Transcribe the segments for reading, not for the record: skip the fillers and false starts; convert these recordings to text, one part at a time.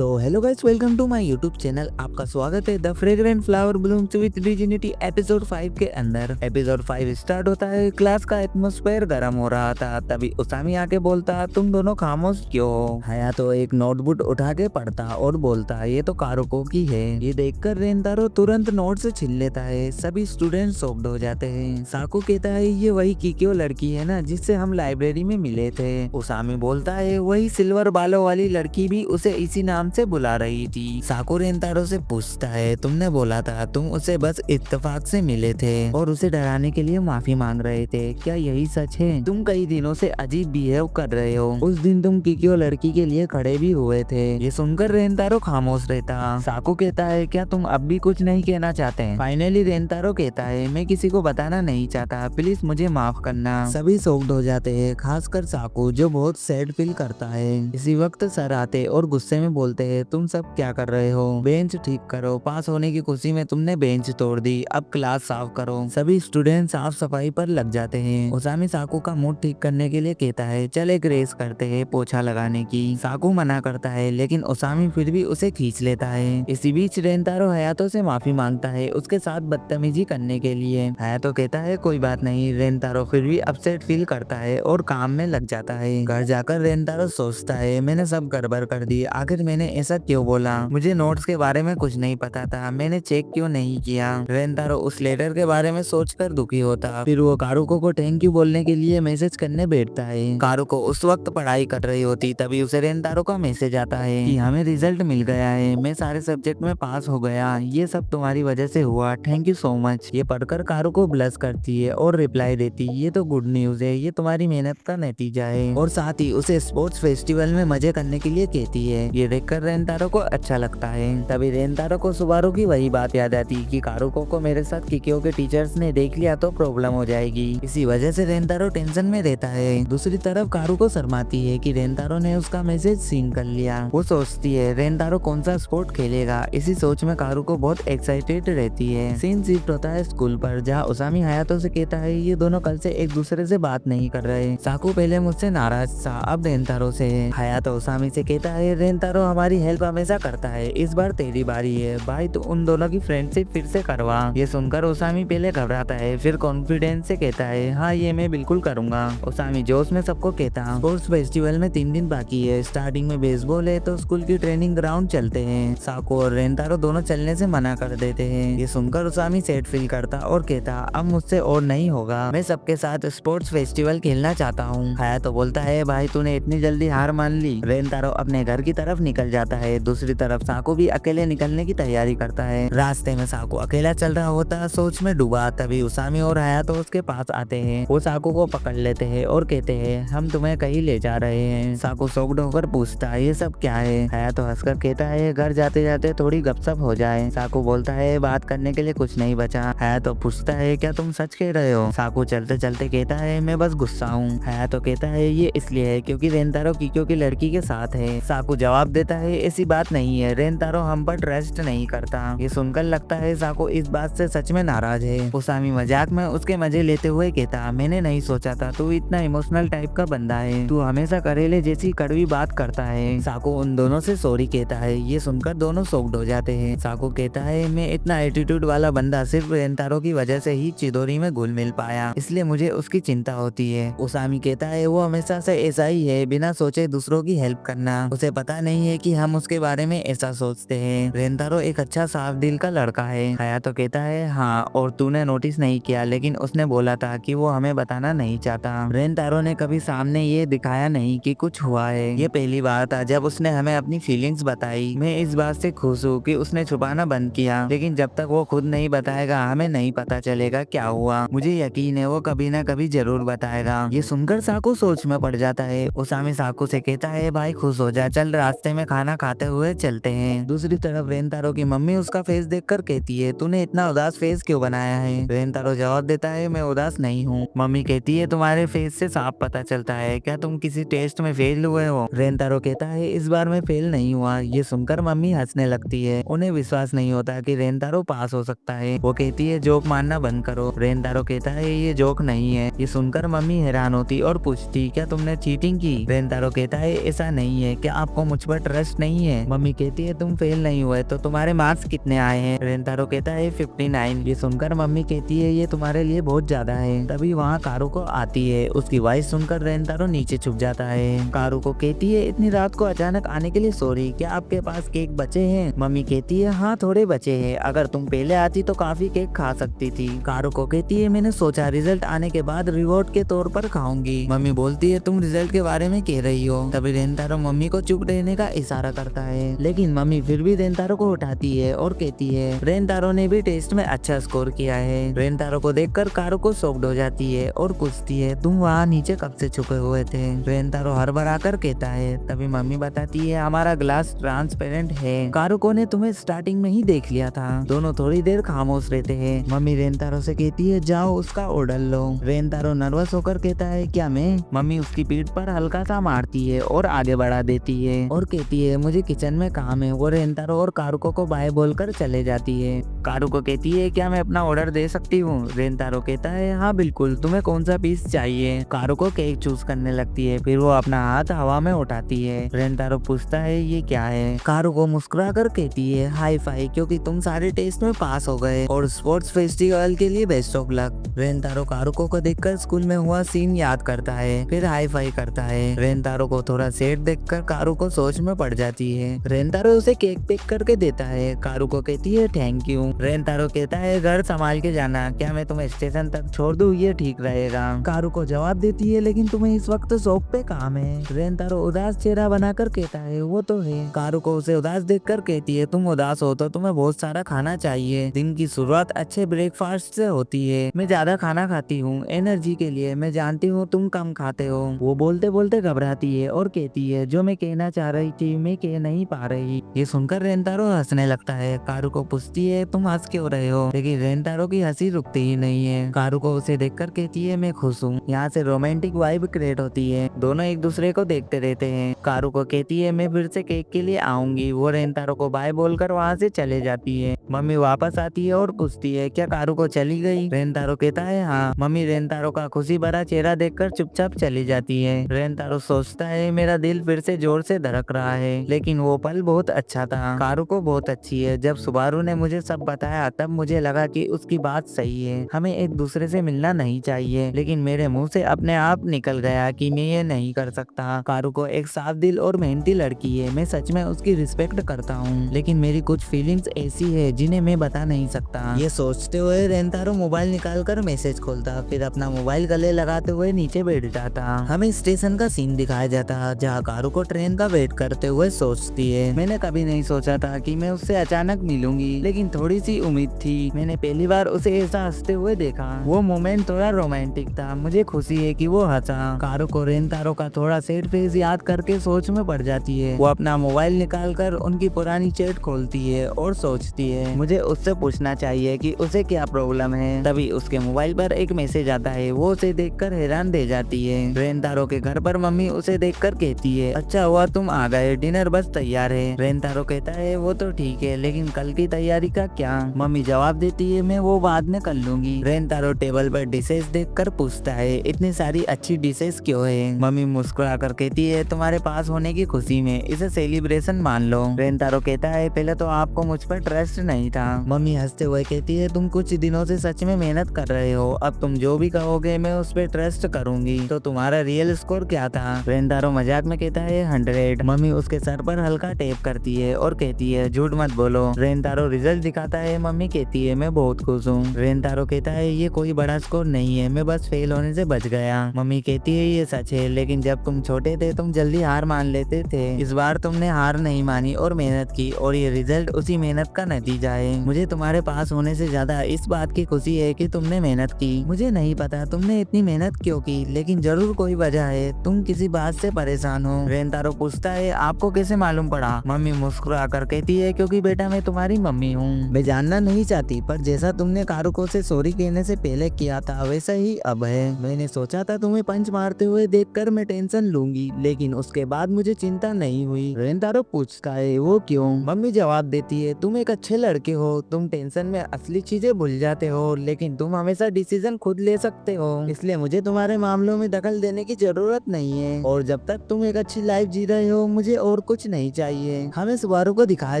तो hello guys, welcome to my YouTube channel. आपका स्वागत है the fragrant flower blooms with dignity episode 5 के अंदर। एपिसोड 5 स्टार्ट होता है। क्लास का एटमॉस्फेयर गर्म हो रहा था। तभी उसामी आके बोलता, तुम दोनों खामोश क्यों हो? हाया तो एक नोटबुक उठा के पढ़ता और बोलता, ये तो कारुको की है। ये देखकर रेंतारो तुरंत नोट से छीन लेता है। सभी स्टूडेंट शॉक्ड हो जाते हैं। साकू कहता है, ये वही किक्यो लड़की है ना जिससे हम लाइब्रेरी में मिले थे। उसामी बोलता है, वही सिल्वर बालों वाली लड़की भी उसे इसी नाम से बुला रही थी। साकू रेंतारो से पूछता है, तुमने बोला था तुम उसे बस इत्तेफाक से मिले थे और उसे डराने के लिए माफी मांग रहे थे, क्या यही सच है? तुम कई दिनों से अजीब बिहेव कर रहे हो। उस दिन तुम किक्यो लड़की के लिए खड़े भी हुए थे। ये सुनकर रेंतारो खामोश रहता। साकू कहता है, क्या तुम अब भी कुछ नहीं कहना चाहते? फाइनली रेंतारो कहता है, मैं किसी को बताना नहीं चाहता, प्लीज मुझे माफ करना। सभी शॉक्ड हो जाते हैं, खासकर साकू जो बहुत सैड फील करता है। इसी वक्त सर आते और गुस्से में बोलते हैं, तुम सब क्या कर रहे हो? बेंच ठीक करो। पास होने की खुशी में तुमने बेंच तोड़ दी, अब क्लास साफ करो। सभी स्टूडेंट साफ सफाई पर लग जाते हैं। उसामी साकू का मूड ठीक करने के लिए कहता है, चल एक रेस करते हैं पोछा लगाने की। साकू मना करता है लेकिन उसामी फिर भी उसे खींच लेता है। इसी बीच रेंतारो हयातो से माफी मांगता है उसके साथ बदतमीजी करने के लिए। हयातो कहता है, कोई बात नहीं। रेंतारो फिर भी अपसेट फील करता है और काम में लग जाता है। घर जाकर रेंतारो सोचता है, मैंने सब गड़बड़ कर दी। आखिर मैंने ऐसा क्यों बोला? मुझे नोट्स के बारे में कुछ नहीं पता था, मैंने चेक क्यों नहीं किया? रेंतारो उस लेटर के बारे में सोचकर दुखी होता। फिर वो कारुको को थैंक यू बोलने के लिए मैसेज करने बैठता है। कारुको उस वक्त पढ़ाई कर रही होती, तभी उसे रेंतारो का मैसेज आता है कि हमें रिजल्ट मिल गया है, मैं सारे सब्जेक्ट में पास हो गया, ये सब तुम्हारी वजह से हुआ, थैंक यू सो मच। ये पढ़कर कारुको ब्लश करती है और रिप्लाई देती, ये तो गुड न्यूज है, ये तुम्हारी मेहनत का नतीजा है। और साथ ही उसे स्पोर्ट्स फेस्टिवल में मजे करने के लिए कहती है। ये देखकर रेंतारो को अच्छा लगता है। तभी रेंतारो को सुबारू की वही बात याद आती कि कारुको को मेरे साथ किक्यो के टीचर्स ने देख लिया तो प्रॉब्लम हो जाएगी। इसी वजह से रेंतारो टेंशन में रहता है। दूसरी तरफ कारुको शर्माती है कि रेंतारो ने उसका मैसेज सीन कर लिया। वो सोचती है रेंतारो कौन सा स्पोर्ट खेलेगा। इसी सोच में कारुको बहुत एक्साइटेड रहती है। सीन शिफ्ट होता है स्कूल पर, जहाँ उसामी हयातो से कहता है, ये दोनों कल से एक दूसरे से बात नहीं कर रहे। साकू पहले मुझसे नाराज था, अब रेंतारो से है। हयातो उसामी से कहता है, रेंतारो हमारी हेल्प हमेशा करता है, इस बार तेरी बारी है भाई, तो उन दोनों की फ्रेंडशिप फिर से करवा। ये सुनकर उसामी पहले घबराता है, फिर कॉन्फिडेंस से कहता है, हाँ ये मैं बिल्कुल करूंगा। उसामी जोश में सबको कहता, स्पोर्ट्स फेस्टिवल में 3 दिन बाकी है, स्टार्टिंग में बेसबॉल है तो स्कूल की ट्रेनिंग ग्राउंड चलते हैं। साकू और रेंतारो दोनों चलने से मना कर देते हैं। ये सुनकर उसामी सैड फील करता और कहता, अब मुझसे और नहीं होगा, मैं सबके साथ स्पोर्ट्स फेस्टिवल खेलना चाहता हूँ। हयातो बोलता है, भाई तूने इतनी जल्दी हार मान ली। रेंतारो अपने घर की तरफ निकल जाता है। दूसरी तरफ साकू भी अकेले निकलने की तैयारी करता है। रास्ते में साकू अकेला चल रहा होता, सोच में डूबा। तभी उसामी और हयातो उसके पास आते हैं। वो साकू को पकड़ लेते हैं और कहते हैं, हम तुम्हें कहीं ले जा रहे हैं। साकू शॉक्ड होकर पूछता है, ये सब क्या है? हयातो हंसकर कहता है, घर जाते जाते थोड़ी गपशप हो जाए। साकू बोलता है, बात करने के लिए कुछ नहीं बचा। हयातो पूछता है, क्या तुम सच कह रहे हो? साकू चलते चलते कहता है, मैं बस गुस्सा हूँ। हयातो कहता है, ये इसलिए है क्योंकि रेंतारो किक्यो की लड़की के साथ है। साकू जवाब देता है, ऐसी बात नहीं है, रेंतारो हम पर ट्रस्ट नहीं करता। ये सुनकर लगता है साकू इस बात से सच में नाराज है। उसामी मजाक में उसके मजे लेते हुए कहता, मैंने नहीं सोचा था तू इतना इमोशनल टाइप का बंदा है, तू हमेशा करेले जैसी कड़वी बात करता है। साकू उन दोनों से सॉरी कहता है। ये सुनकर दोनों शॉक्ड हो जाते हैं। साकू कहता है, मैं इतना एटीट्यूड वाला बंदा सिर्फ रेंतारो की वजह से ही चिदोरी में घुल मिल पाया, इसलिए मुझे उसकी चिंता होती है। उसामी कहता है, वो हमेशा से ऐसा ही है, बिना सोचे दूसरों की हेल्प करना। उसे पता नहीं है कि हम उसके बारे में ऐसा सोचते हैं। रेंतारो एक अच्छा साफ दिल का लड़का है। हयातो कहता है, हाँ, और तूने नोटिस नहीं किया, लेकिन उसने बोला था कि वो हमें बताना नहीं चाहता। रेंतारो ने कभी सामने ये दिखाया नहीं कि कुछ हुआ है। ये पहली बार था जब उसने हमें अपनी फीलिंग्स बताई। मैं इस बात से खुश हूँ कि उसने छुपाना बंद किया, लेकिन जब तक वो खुद नहीं बताएगा हमें नहीं पता चलेगा क्या हुआ। मुझे यकीन है वो कभी ना कभी जरूर बताएगा। ये सुनकर साकू सोच में पड़ जाता है। उसामी साकू से कहता है, भाई खुश हो जा, चल रास्ते में खाना खाते हुए चलते हैं। दूसरी तरफ रेंतारो की मम्मी उसका फेस देखकर कहती है, तूने इतना उदास फेस क्यों बनाया है? रेंतारो जवाब देता है, मैं उदास नहीं हूँ। मम्मी कहती है, तुम्हारे फेस से साफ पता चलता है, क्या तुम किसी टेस्ट में फेल हुए हो? रेंतारो कहता है, इस बार मैं फेल नहीं हुआ। ये सुनकर मम्मी हंसने लगती है। उन्हें विश्वास नहीं होता कि रेंतारो पास हो सकता है। वो कहती है, जोक मारना बंद करो। रेंतारो कहता है, ये जोक नहीं है। ये सुनकर मम्मी हैरान होती और पूछती, क्या तुमने चीटिंग की? रेंतारो कहता है, ऐसा नहीं है, क्या आपको मुझ पर ट्रस्ट टेस्ट नहीं है। मम्मी कहती है तुम फेल नहीं हुए तो तुम्हारे मार्क्स कितने आए हैं? रेंतारो कहता है 59। ये सुनकर मम्मी कहती है ये तुम्हारे लिए बहुत ज्यादा है। तभी वहाँ कारुको आती है। उसकी वॉइस सुनकर रेंतारो नीचे छुप जाता है। कारुको कहती है इतनी रात को अचानक आने के लिए सॉरी, क्या आपके पास केक बचे हैं? मम्मी कहती है हाँ थोड़े बचे हैं, अगर तुम पहले आती तो काफी केक खा सकती थी। कारुको कहती है मैंने सोचा रिजल्ट आने के बाद रिवॉर्ड के तौर पर खाऊंगी। मम्मी बोलती है तुम रिजल्ट के बारे में कह रही हो। तभी रेंतारो मम्मी को चुप रहने का इशारा करता है, लेकिन मम्मी फिर भी रेंतारो को उठाती है और कहती है रेंतारो ने भी टेस्ट में अच्छा स्कोर किया है। रेंतारो को देखकर कारुको शॉक्ड हो जाती है और पूछती है तुम वहाँ नीचे कब से छुपे हुए थे? रेंतारो हड़बड़ा कर कहता है। तभी मम्मी बताती है हमारा ग्लास ट्रांसपेरेंट है, कारुको ने तुम्हें स्टार्टिंग में ही देख लिया था। दोनों थोड़ी देर खामोश रहते हैं। मम्मी रेंतारो से कहती है जाओ उसका ऑर्डर लो। रेंतारो नर्वस होकर कहता है क्या मैं? मम्मी उसकी पीठ पर हल्का सा मारती है और आगे बढ़ा देती है और कहती है मुझे किचन में काम है। वो रेंतारो और कारुको को बाय बोलकर चले जाती है। कारुको कहती है क्या मैं अपना ऑर्डर दे सकती हूँ? रेंतारो कहता है हाँ बिल्कुल, तुम्हें कौन सा पीस चाहिए? कारुको केक चूज करने लगती है, फिर वो अपना हाथ हवा में उठाती है। रेंतारो पूछता है ये क्या है? कारुको मुस्कुरा कर कहती है हाई फाई, क्योंकि तुम सारे टेस्ट में पास हो गए और स्पोर्ट्स फेस्टिवल के लिए बेस्ट ऑफ लक। रेंतारो कारुको को देखकर स्कूल में हुआ सीन याद करता है, फिर हाई फाई करता है। रेंतारो को थोड़ा सेट देखकर कारुको सोच में पड़ जाती है। रेंतारो उसे केक पैक करके देता है। कारुको कहती है थैंक यू। रेंतारो कहता है घर संभाल के जाना, क्या मैं तुम्हें स्टेशन तक छोड़ दूं? ये ठीक रहेगा। कारुको जवाब देती है लेकिन तुम्हें इस वक्त शॉप पे काम है। रेंतारो उदास चेहरा बनाकर कहता है वो तो है। कारुको उसे उदास देखकर कहती है तुम उदास हो तो तुम्हें बहुत सारा खाना चाहिए, दिन की शुरुआत अच्छे ब्रेकफास्ट से होती है। मैं ज्यादा खाना खाती हूँ एनर्जी के लिए, मैं जानती हूँ तुम कम खाते हो। वो बोलते बोलते घबराती है और कहती है जो मैं कहना चाह रही थी मैं कह नहीं पा रही। ये सुनकर रेंतारो हंसने लगता है। कारुको पूछती है तुम हंस क्यों रहे हो? लेकिन रेंतारो की हंसी रुकती ही नहीं है। कारुको उसे देखकर कहती है मैं खुश हूँ। यहाँ से रोमांटिक वाइब क्रिएट होती है, दोनों एक दूसरे को देखते रहते हैं। कारुको कहती है मैं फिर से केक के लिए आऊंगी। वो रेंतारो को बाय बोलकर वहाँ से चले जाती है। मम्मी वापस आती है और पूछती है क्या कारुको चली गई? रेंतारो कहता है हाँ। मम्मी रेंतारो का खुशी भरा चेहरा देखकर चुपचाप चली जाती है। रेंतारो सोचता है मेरा दिल फिर से जोर से धड़क रहा है, लेकिन वो पल बहुत अच्छा था। कारुको बहुत अच्छी है। जब सुबारू ने मुझे सब बताया तब मुझे लगा कि उसकी बात सही है, हमें एक दूसरे से मिलना नहीं चाहिए, लेकिन मेरे मुंह से अपने आप निकल गया कि मैं ये नहीं कर सकता। कारुको एक साफ दिल और मेहनती लड़की है, मैं सच में उसकी रिस्पेक्ट करता हूँ, लेकिन मेरी कुछ फीलिंग्स ऐसी है जिन्हें मैं बता नहीं सकता। ये सोचते हुए रेंतारो मोबाइल निकालकर मैसेज खोलता, फिर अपना मोबाइल गले लगाते हुए नीचे बैठ जाता। हमें स्टेशन का सीन दिखाया जाता जहाँ कारुको ट्रेन का वेट करते हुए सोचती है मैंने कभी नहीं सोचा था कि मैं उससे अचानक मिलूंगी, लेकिन थोड़ी सी उम्मीद थी। मैंने पहली बार उसे ऐसा हंसते हुए देखा। वो मोमेंट थोड़ा रोमांटिक था। मुझे खुशी है कि वो हंसा। कारुको रेंतारो का थोड़ा सैड फेस याद करके सोच में पड़ जाती है। वो अपना मोबाइल निकालकर उनकी पुरानी चैट खोलती है और सोचती है मुझे उससे पूछना चाहिए कि उसे क्या प्रॉब्लम है। तभी उसके मोबाइल पर एक मैसेज आता है। वो उसे देखकर हैरान रह जाती है। रेंतारो के घर पर मम्मी उसे देखकर कहती है अच्छा हुआ तुम आ गए, डिनर बस तैयार है। रेंतारो कहता है वो तो ठीक है, लेकिन कल की तैयारी का क्या? मम्मी जवाब देती है मैं वो बाद में कर लूंगी। रेंतारो टेबल पर डिशेस देखकर पूछता है इतनी सारी अच्छी डिशेस क्यों है? मम्मी मुस्कुरा कर कहती है तुम्हारे पास होने की खुशी में इसे सेलिब्रेशन मान लो। रेंतारो कहता है पहले तो आपको मुझ पर ट्रस्ट नहीं था। मम्मी हंसते हुए कहती है तुम कुछ दिनों से सच में मेहनत कर रहे हो, अब तुम जो भी कहोगे मैं उस पर ट्रस्ट करूंगी। तो तुम्हारा रियल स्कोर क्या था? रेंतारो मजाक में कहता है 100। मम्मी उसके सर पर हल्का टेप करती है और कहती है झूठ मत बोलो। रेंतारो रिजल्ट दिखाता है। मम्मी कहती है मैं बहुत खुश हूँ। रेंतारो कहता है ये कोई बड़ा स्कोर नहीं है, मैं बस फेल होने से बच गया। मम्मी कहती है ये सच है, लेकिन जब तुम छोटे थे तुम जल्दी हार मान लेते थे। इस बार तुमने हार नहीं मानी और मेहनत की, और ये रिजल्ट उसी मेहनत का नतीजा है। मुझे तुम्हारे पास होने से ज्यादा इस बात की खुशी है कि तुमने मेहनत की। मुझे नहीं पता तुमने इतनी मेहनत क्यों की, लेकिन जरूर कोई वजह है। तुम किसी बात से परेशान हो। रेंतारो पूछता है आपको कैसे मालूम पड़ा? मम्मी मुस्कुरा कर कहती है क्योंकि बेटा मैं तुम्हारी मम्मी हूँ। मैं जानना नहीं चाहती, पर जैसा तुमने कारुको से सॉरी कहने से पहले किया था वैसा ही अब है। मैंने सोचा था तुम्हें पंच मारते हुए देखकर मैं टेंशन लूंगी, लेकिन उसके बाद मुझे चिंता नहीं हुई। रेंतारो पूछता है वो क्यों? मम्मी जवाब देती है तुम एक अच्छे लड़के हो, तुम टेंशन में असली चीजें भूल जाते हो, लेकिन तुम हमेशा डिसीजन खुद ले सकते हो, इसलिए मुझे तुम्हारे मामलों में दखल देने की जरूरत नहीं है। और जब तक तुम एक अच्छी लाइफ जी रहे हो मुझे और कुछ नहीं चाहिए। हमें सुबारू को दिखाया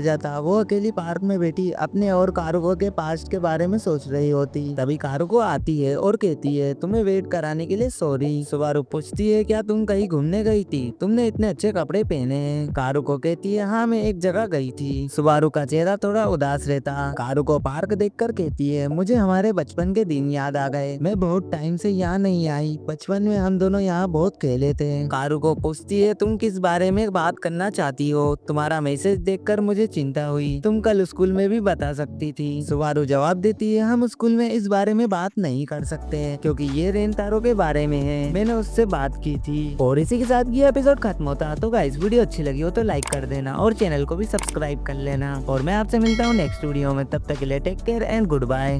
जाता वो अकेली पार्क में बैठी अपने और कारुको के पास्ट के बारे में सोच रही होती। तभी कारुको आती है और कहती है तुम्हें वेट कराने के लिए सॉरी। सुबारू पूछती है क्या तुम कहीं घूमने गई थी, तुमने इतने अच्छे कपड़े पहने हैं। कारुको कहती है हाँ मैं एक जगह गई थी। सुबारू का चेहरा थोड़ा उदास रहता। कारुको पार्क देखकर कहती है मुझे हमारे बचपन के दिन याद आ गए, मैं बहुत टाइम से यहाँ नहीं आई, बचपन में हम दोनों यहाँ बहुत खेले थे। कारुको पूछती है तुम किस बारे में बात करना चाहती हो, तुम्हारा मैसेज देखकर मुझे चिंता हुई, तुम कल स्कूल में भी बता सकती थी। सुबारू जवाब देती है हम स्कूल में इस बारे में बात नहीं कर सकते क्योंकि ये रेनतारो के बारे में है, मैंने उससे बात की थी। और इसी के साथ ये एपिसोड खत्म होता। तो गाइस वीडियो अच्छी लगी हो तो लाइक कर देना और चैनल को भी सब्सक्राइब कर लेना और मैं आपसे मिलता हूँ नेक्स्ट वीडियो में। तब तक के लिए take care and good bye.